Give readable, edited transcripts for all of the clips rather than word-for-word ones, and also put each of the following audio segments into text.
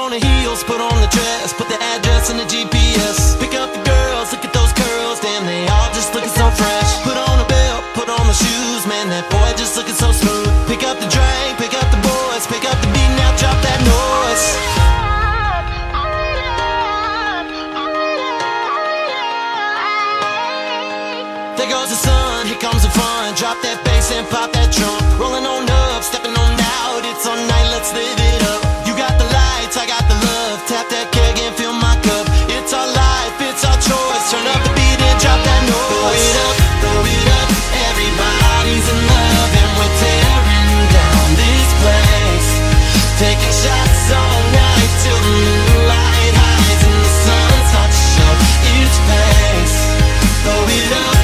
on the heels, put on the dress, put the address in the GPS. Pick up the girls, look at those curls, damn, they all just looking so fresh. Put on a belt, put on the shoes, man, that boy just looking so smooth. Pick up the drink, pick up the boys, pick up the beat, now drop that noise. There goes the sun, here comes the fun. Drop that bass and pop that trunk. Rolling on up, stepping on out. It's all night, let's live it up. You got the lights, I got the love. Tap that keg and fill my cup. It's our life, it's our choice. Turn up the beat and drop that noise. Throw it up, everybody's in love. And we're tearing down this place. Taking shots all night till the moonlight hides and the sun starts to show its face. Throw it up.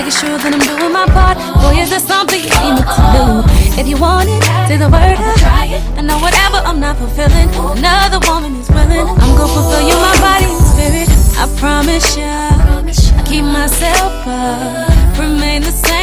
making sure that I'm doing my part. Boy, is there something you need me to do? If you want it, say the word. I know whatever I'm not fulfilling, another woman is willing. I'm gonna fulfill you, my body and spirit. I promise ya, I keep myself up, remain the same.